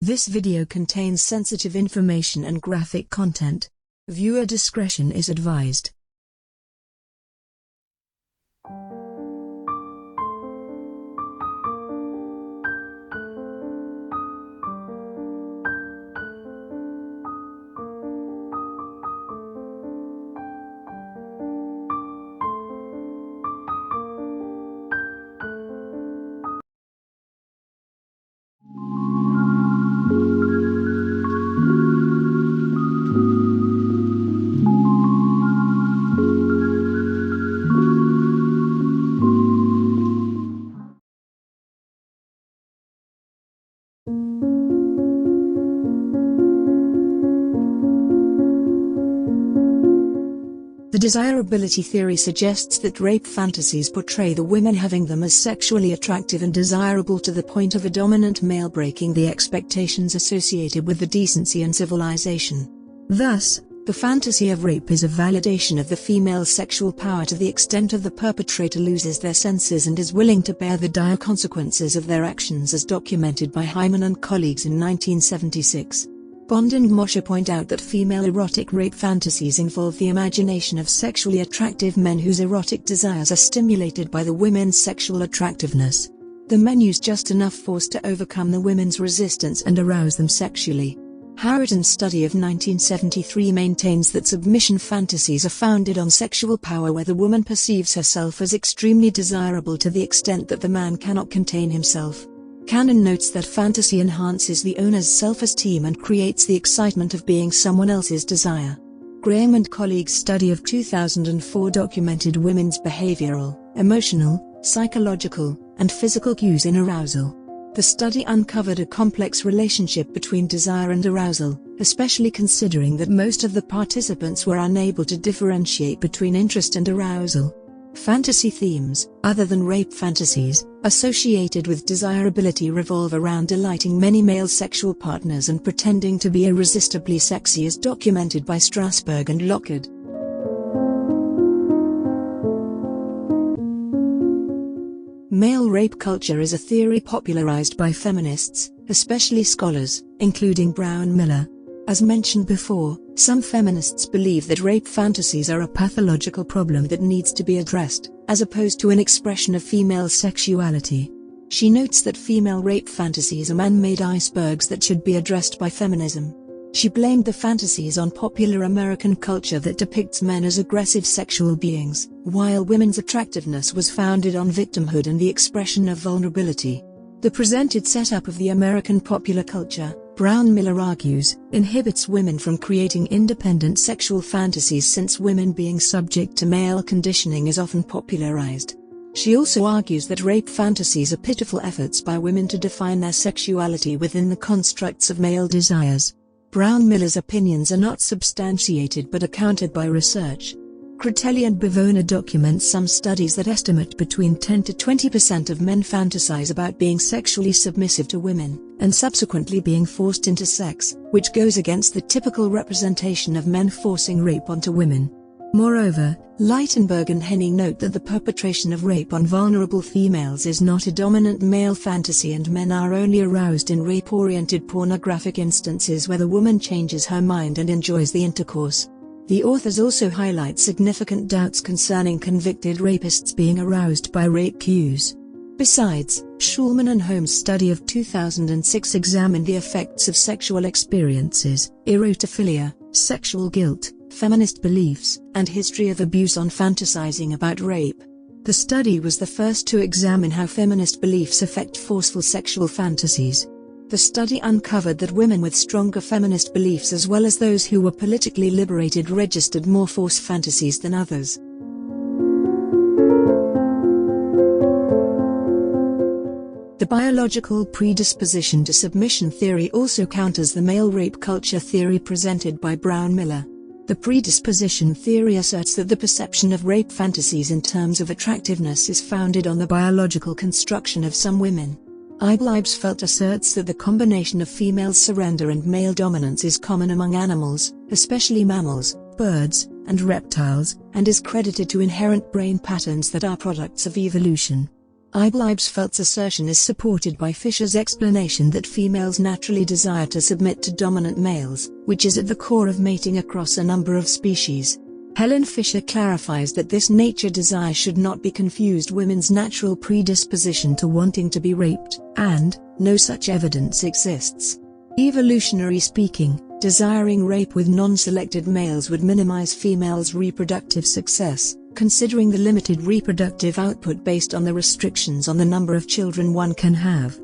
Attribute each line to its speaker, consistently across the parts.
Speaker 1: This video contains sensitive information and graphic content. Viewer discretion is advised. The desirability theory suggests that rape fantasies portray the women having them as sexually attractive and desirable to the point of a dominant male breaking the expectations associated with the decency and civilization. Thus, the fantasy of rape is a validation of the female's sexual power to the extent of the perpetrator loses their senses and is willing to bear the dire consequences of their actions, as documented by Hyman and colleagues in 1976. Bond and Mosher point out that female erotic rape fantasies involve the imagination of sexually attractive men whose erotic desires are stimulated by the women's sexual attractiveness. The men use just enough force to overcome the women's resistance and arouse them sexually. Harriton's study of 1973 maintains that submission fantasies are founded on sexual power, where the woman perceives herself as extremely desirable to the extent that the man cannot contain himself. Cannon notes that fantasy enhances the owner's self-esteem and creates the excitement of being someone else's desire. Graham and colleagues' study of 2004 documented women's behavioral, emotional, psychological, and physical cues in arousal. The study uncovered a complex relationship between desire and arousal, especially considering that most of the participants were unable to differentiate between interest and arousal. Fantasy themes, other than rape fantasies, associated with desirability revolve around delighting many male sexual partners and pretending to be irresistibly sexy, as documented by Strasberg and Lockard. Male rape culture is a theory popularized by feminists, especially scholars, including Brown Miller. As mentioned before, some feminists believe that rape fantasies are a pathological problem that needs to be addressed, as opposed to an expression of female sexuality. She notes that female rape fantasies are man-made icebergs that should be addressed by feminism. She blamed the fantasies on popular American culture that depicts men as aggressive sexual beings, while women's attractiveness was founded on victimhood and the expression of vulnerability. The presented setup of the American popular culture, Brown Miller argues, inhibits women from creating independent sexual fantasies, since women being subject to male conditioning is often popularized. She also argues that rape fantasies are pitiful efforts by women to define their sexuality within the constructs of male desires. Brown Miller's opinions are not substantiated but are countered by research. Critelli and Bavona document some studies that estimate between 10 to 20% of men fantasize about being sexually submissive to women, and subsequently being forced into sex, which goes against the typical representation of men forcing rape onto women. Moreover, Leitenberg and Henning note that the perpetration of rape on vulnerable females is not a dominant male fantasy, and men are only aroused in rape-oriented pornographic instances where the woman changes her mind and enjoys the intercourse. The authors also highlight significant doubts concerning convicted rapists being aroused by rape cues. Besides, Schulman and Holmes' study of 2006 examined the effects of sexual experiences, erotophilia, sexual guilt, feminist beliefs, and history of abuse on fantasizing about rape. The study was the first to examine how feminist beliefs affect forceful sexual fantasies. The study uncovered that women with stronger feminist beliefs, as well as those who were politically liberated, registered more force fantasies than others. The biological predisposition to submission theory also counters the male rape culture theory presented by Brown Miller. The predisposition theory asserts that the perception of rape fantasies in terms of attractiveness is founded on the biological construction of some women. Eibel-Eibsfeld asserts that the combination of female surrender and male dominance is common among animals, especially mammals, birds, and reptiles, and is credited to inherent brain patterns that are products of evolution. Eibelfeld's assertion is supported by Fisher's explanation that females naturally desire to submit to dominant males, which is at the core of mating across a number of species. Helen Fisher clarifies that this nature desire should not be confused with women's natural predisposition to wanting to be raped, and no such evidence exists. Evolutionary speaking, desiring rape with non-selected males would minimize females' reproductive success, considering the limited reproductive output based on the restrictions on the number of children one can have.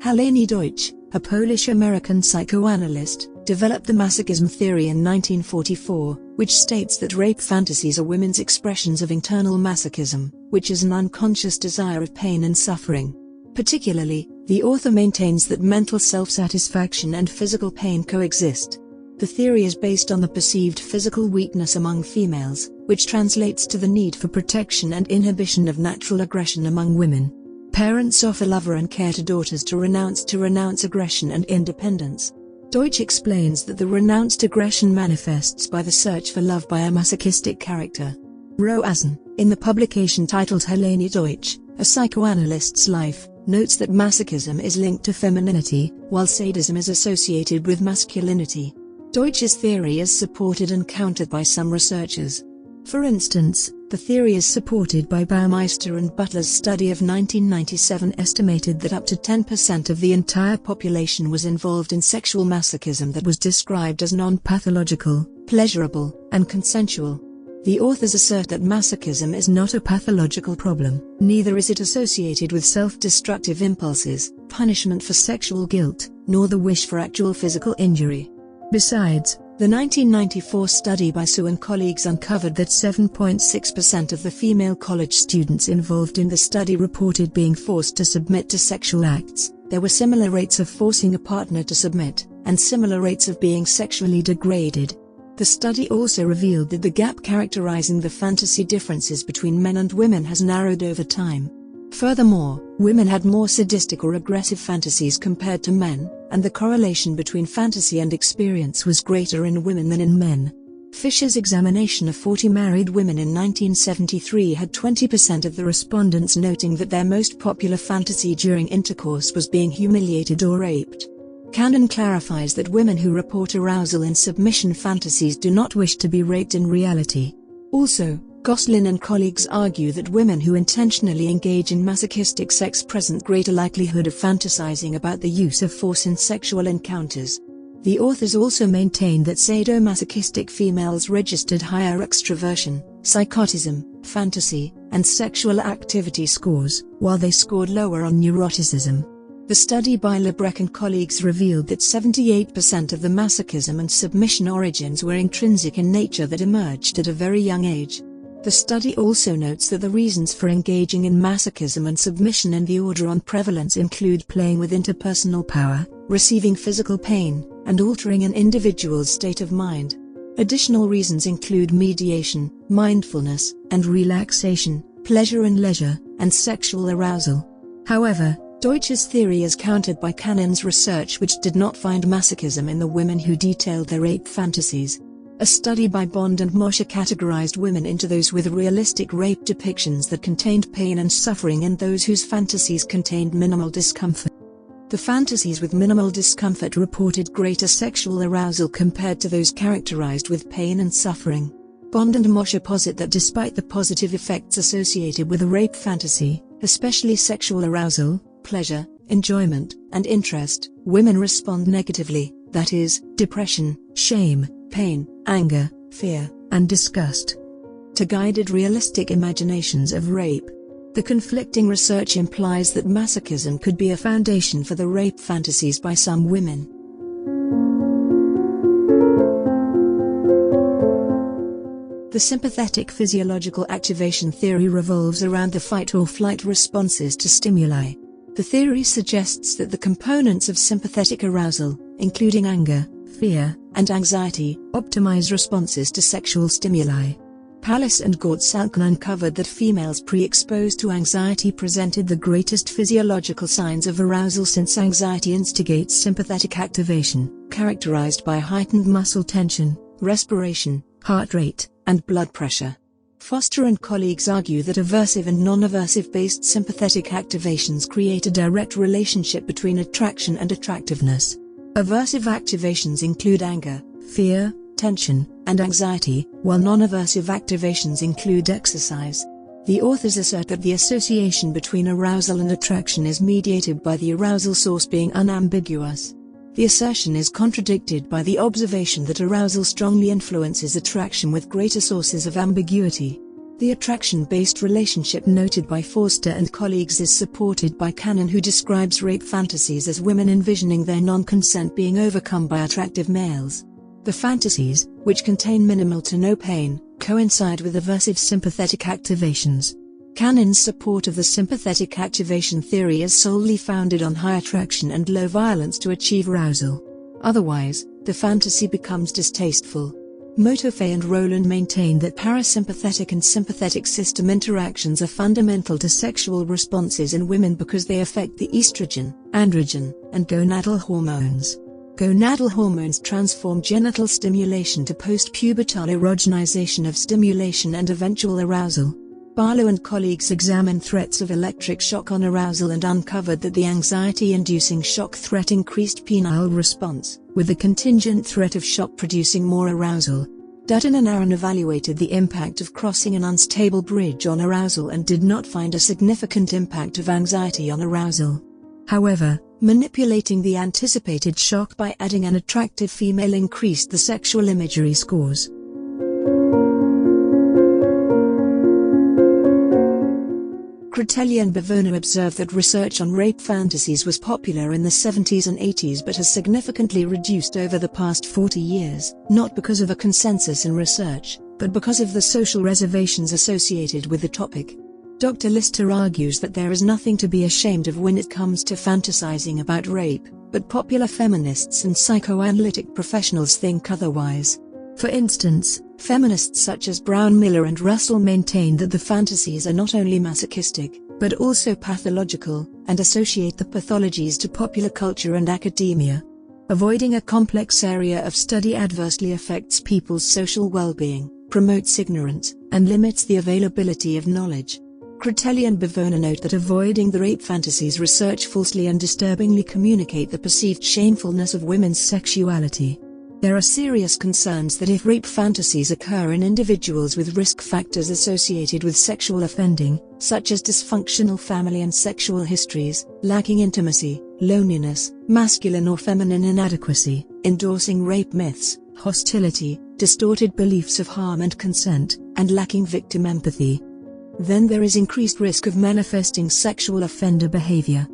Speaker 1: Helene Deutsch, a Polish-American psychoanalyst, developed the masochism theory in 1944, which states that rape fantasies are women's expressions of internal masochism, which is an unconscious desire of pain and suffering. Particularly, the author maintains that mental self-satisfaction and physical pain coexist. The theory is based on the perceived physical weakness among females, which translates to the need for protection and inhibition of natural aggression among women. Parents offer love and care to daughters to renounce aggression and independence. Deutsch explains that the renounced aggression manifests by the search for love by a masochistic character. Roazen, in the publication titled Helene Deutsch, A Psychoanalyst's Life, notes that masochism is linked to femininity, while sadism is associated with masculinity. Deutsch's theory is supported and countered by some researchers. For instance, the theory is supported by Baumeister and Butler's study of 1997 estimated that up to 10% of the entire population was involved in sexual masochism that was described as non-pathological, pleasurable, and consensual. The authors assert that masochism is not a pathological problem, neither is it associated with self-destructive impulses, punishment for sexual guilt, nor the wish for actual physical injury. Besides, the 1994 study by Su and colleagues uncovered that 7.6% of the female college students involved in the study reported being forced to submit to sexual acts. There were similar rates of forcing a partner to submit, and similar rates of being sexually degraded. The study also revealed that the gap characterizing the fantasy differences between men and women has narrowed over time. Furthermore, women had more sadistic or aggressive fantasies compared to men, and the correlation between fantasy and experience was greater in women than in men. Fisher's examination of 40 married women in 1973 had 20% of the respondents noting that their most popular fantasy during intercourse was being humiliated or raped. Cannon clarifies that women who report arousal in submission fantasies do not wish to be raped in reality. Also, Goslin and colleagues argue that women who intentionally engage in masochistic sex present greater likelihood of fantasizing about the use of force in sexual encounters. The authors also maintain that sadomasochistic females registered higher extroversion, psychotism, fantasy, and sexual activity scores, while they scored lower on neuroticism. The study by Lebrecht and colleagues revealed that 78% of the masochism and submission origins were intrinsic in nature that emerged at a very young age. The study also notes that the reasons for engaging in masochism and submission in the order on prevalence include playing with interpersonal power, receiving physical pain, and altering an individual's state of mind. Additional reasons include mediation, mindfulness, and relaxation, pleasure and leisure, and sexual arousal. However, Deutsch's theory is countered by Cannon's research, which did not find masochism in the women who detailed their rape fantasies. A study by Bond and Mosher categorized women into those with realistic rape depictions that contained pain and suffering and those whose fantasies contained minimal discomfort. The fantasies with minimal discomfort reported greater sexual arousal compared to those characterized with pain and suffering. Bond and Mosher posit that despite the positive effects associated with a rape fantasy, especially sexual arousal, pleasure, enjoyment, and interest, women respond negatively, that is, depression, shame, pain, anger, fear, and disgust, to guided realistic imaginations of rape. The conflicting research implies that masochism could be a foundation for the rape fantasies by some women. The sympathetic physiological activation theory revolves around the fight or flight responses to stimuli. The theory suggests that the components of sympathetic arousal, including anger, fear, and anxiety, optimize responses to sexual stimuli. Pallas and Gortsalkin uncovered that females pre-exposed to anxiety presented the greatest physiological signs of arousal, since anxiety instigates sympathetic activation, characterized by heightened muscle tension, respiration, heart rate, and blood pressure. Foster and colleagues argue that aversive and non-aversive-based sympathetic activations create a direct relationship between attraction and attractiveness. Aversive activations include anger, fear, tension, and anxiety, while non-aversive activations include exercise. The authors assert that the association between arousal and attraction is mediated by the arousal source being unambiguous. The assertion is contradicted by the observation that arousal strongly influences attraction with greater sources of ambiguity. The attraction-based relationship noted by Foster and colleagues is supported by Cannon, who describes rape fantasies as women envisioning their non-consent being overcome by attractive males. The fantasies, which contain minimal to no pain, coincide with aversive sympathetic activations. Cannon's support of the sympathetic activation theory is solely founded on high attraction and low violence to achieve arousal. Otherwise, the fantasy becomes distasteful. Motofe and Rowland maintain that parasympathetic and sympathetic system interactions are fundamental to sexual responses in women because they affect the estrogen, androgen, and gonadal hormones. Gonadal hormones transform genital stimulation to post-pubertal erogenization of stimulation and eventual arousal. Barlow and colleagues examined threats of electric shock on arousal and uncovered that the anxiety-inducing shock threat increased penile response, with the contingent threat of shock producing more arousal. Dutton and Aaron evaluated the impact of crossing an unstable bridge on arousal and did not find a significant impact of anxiety on arousal. However, manipulating the anticipated shock by adding an attractive female increased the sexual imagery scores. Critelli and Bavona observed that research on rape fantasies was popular in the 70s and 80s but has significantly reduced over the past 40 years, not because of a consensus in research, but because of the social reservations associated with the topic. Dr. Lister argues that there is nothing to be ashamed of when it comes to fantasizing about rape, but popular feminists and psychoanalytic professionals think otherwise. For instance, feminists such as Brown Miller and Russell maintain that the fantasies are not only masochistic, but also pathological, and associate the pathologies to popular culture and academia. Avoiding a complex area of study adversely affects people's social well-being, promotes ignorance, and limits the availability of knowledge. Critelli and Bavona note that avoiding the rape fantasies research falsely and disturbingly communicate the perceived shamefulness of women's sexuality. There are serious concerns that if rape fantasies occur in individuals with risk factors associated with sexual offending, such as dysfunctional family and sexual histories, lacking intimacy, loneliness, masculine or feminine inadequacy, endorsing rape myths, hostility, distorted beliefs of harm and consent, and lacking victim empathy, then there is increased risk of manifesting sexual offender behavior.